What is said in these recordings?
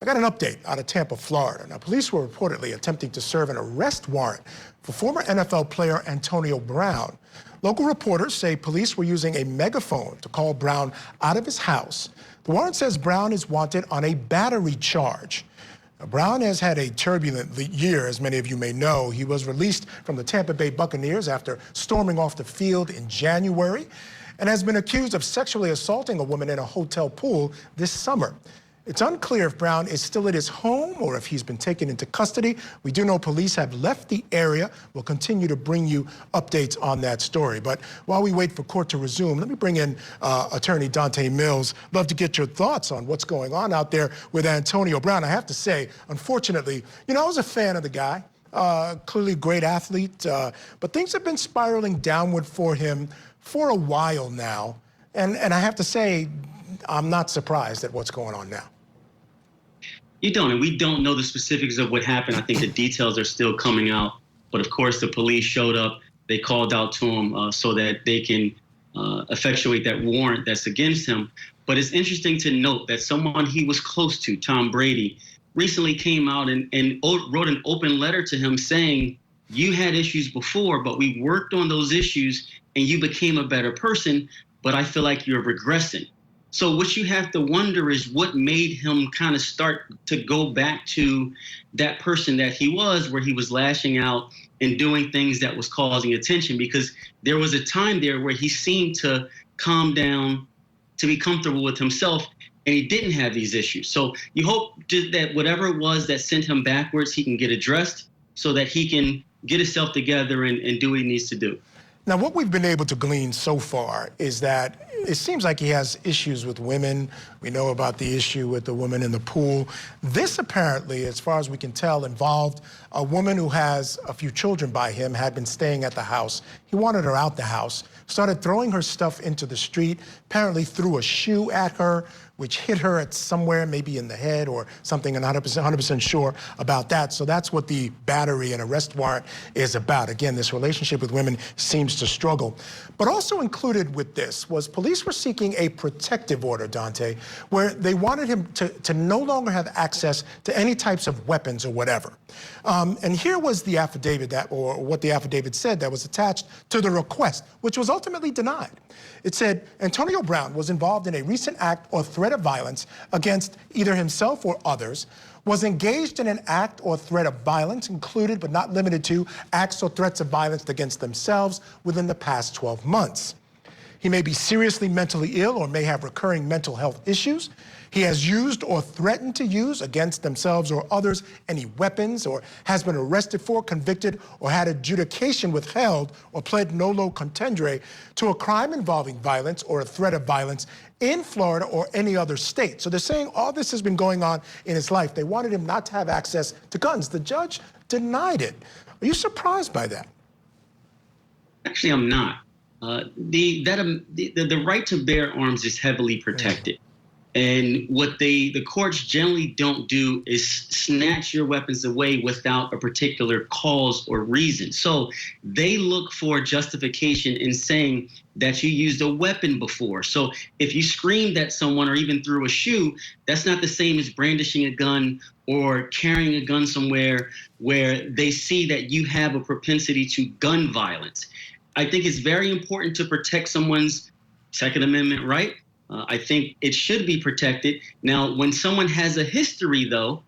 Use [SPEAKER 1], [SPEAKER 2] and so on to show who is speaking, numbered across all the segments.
[SPEAKER 1] got an update out of Tampa, Florida. Now, police were reportedly attempting to serve an arrest warrant for former NFL player Antonio Brown. Local reporters say police were using a megaphone to call Brown out of his house. The warrant says Brown is wanted on a battery charge. Now, Brown has had a turbulent year, as many of you may know. He was released from the Tampa Bay Buccaneers after storming off the field in January and has been accused of sexually assaulting a woman in a hotel pool this summer. It's unclear if Brown is still at his home or if he's been taken into custody. We do know police have left the area. We'll continue to bring you updates on that story. But while we wait for court to resume, let me bring in attorney Dante Mills. Love to get your thoughts on what's going on out there with Antonio Brown. I have to say, unfortunately, I was a fan of the guy. Clearly a great athlete, but things have been spiraling downward for him for a while now. And I have to say, I'm not surprised at what's going on now.
[SPEAKER 2] You don't, and we don't know the specifics of what happened. I think the details are still coming out. But of course, the police showed up. They called out to him so that they can effectuate that warrant that's against him. But it's interesting to note that someone he was close to, Tom Brady, recently came out and wrote an open letter to him saying, you had issues before, but we worked on those issues and you became a better person, but I feel like you're regressing. So what you have to wonder is what made him kind of start to go back to that person that he was, where he was lashing out and doing things that was causing attention, because there was a time there where he seemed to calm down, to be comfortable with himself, and he didn't have these issues. So you hope that whatever it was that sent him backwards, he can get addressed so that he can get himself together and do what he needs to do.
[SPEAKER 1] Now, what we've been able to glean so far is that it seems like he has issues with women. We know about the issue with the woman in the pool. This apparently, as far as we can tell, involved a woman who has a few children by him, had been staying at the house. He wanted her out the house, started throwing her stuff into the street, apparently threw a shoe at her, which hit her at somewhere, maybe in the head or something. I'm not 100% sure about that. So that's what the battery and arrest warrant is about. Again, this relationship with women seems to struggle. But also included with this was police were seeking a protective order, Dante, where they wanted him to no longer have access to any types of weapons or whatever. And here was the affidavit or what the affidavit said that was attached to the request, which was ultimately denied. It said, Antonio Brown was involved in a recent act or threat of violence against either himself or others, was engaged in an act or threat of violence, included but not limited to acts or threats of violence against themselves within the past 12 months. He may be seriously mentally ill or may have recurring mental health issues. He has used or threatened to use against themselves or others any weapons, or has been arrested for, convicted, or had adjudication withheld or pled nolo contendere to a crime involving violence or a threat of violence in Florida or any other state. So they're saying all this has been going on in his life. They wanted him not to have access to guns. The judge denied it. Are you surprised by that?
[SPEAKER 2] Actually, I'm not. The right to bear arms is heavily protected. And what the courts generally don't do is snatch your weapons away without a particular cause or reason. So they look for justification in saying that you used a weapon before. So if you screamed at someone or even threw a shoe, that's not the same as brandishing a gun or carrying a gun somewhere where they see that you have a propensity to gun violence. I think it's very important to protect someone's Second Amendment right. I think it should be protected. Now, when someone has a history, though,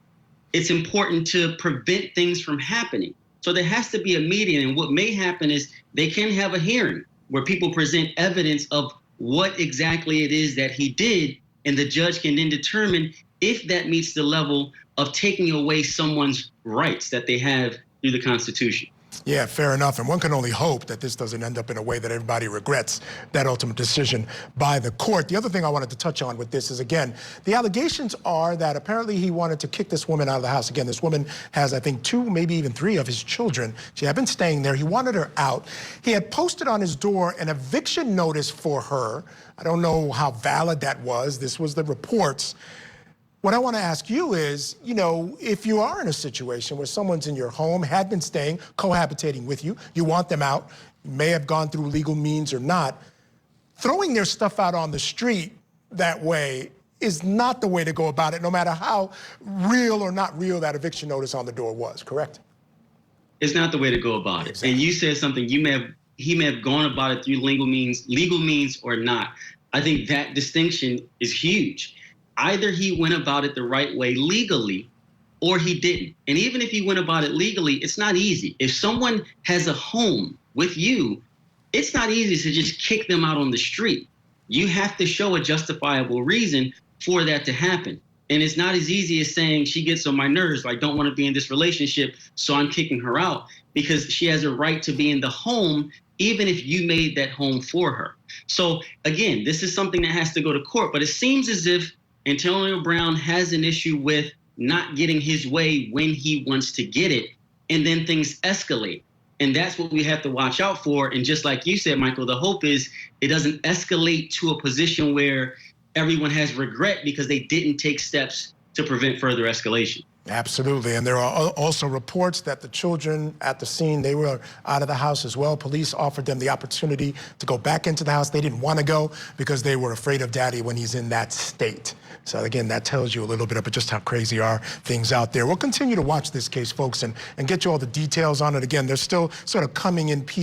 [SPEAKER 2] it's important to prevent things from happening. So there has to be a median. And what may happen is they can have a hearing where people present evidence of what exactly it is that he did, and the judge can then determine if that meets the level of taking away someone's rights that they have through the Constitution.
[SPEAKER 1] Yeah, fair enough. And one can only hope that this doesn't end up in a way that everybody regrets that ultimate decision by the court. The other thing I wanted to touch on with this is, again, the allegations are that apparently he wanted to kick this woman out of the house. Again, this woman has, I think, 2, maybe even 3 of his children. She had been staying there. He wanted her out. He had posted on his door an eviction notice for her. I don't know how valid that was. This was the reports. What I want to ask you is, if you are in a situation where someone's in your home, had been staying, cohabitating with you, you want them out, you may have gone through legal means or not, throwing their stuff out on the street that way, is not the way to go about it, no matter how real or not real that eviction notice on the door was, correct?
[SPEAKER 2] It's not the way to go about it.
[SPEAKER 1] Exactly.
[SPEAKER 2] And you said something, he may have gone about it through legal means or not. I think that distinction is huge. Either he went about it the right way legally or he didn't. And even if he went about it legally, it's not easy. If someone has a home with you, it's not easy to just kick them out on the street. You have to show a justifiable reason for that to happen. And it's not as easy as saying she gets on my nerves, I don't want to be in this relationship, so I'm kicking her out, because she has a right to be in the home even if you made that home for her. So again, this is something that has to go to court, but it seems as if Antonio Brown has an issue with not getting his way when he wants to get it, and then things escalate. And that's what we have to watch out for. And just like you said, Michael, the hope is it doesn't escalate to a position where everyone has regret because they didn't take steps to prevent further escalation.
[SPEAKER 1] Absolutely, and there are also reports that the children at the scene, they were out of the house as well. Police offered them the opportunity to go back into the house. They didn't want to go because they were afraid of daddy when he's in that state. So again, that tells you a little bit about just how crazy are things out there. We'll continue to watch this case, folks, and get you all the details on it. Again, they're still sort of coming in pieces.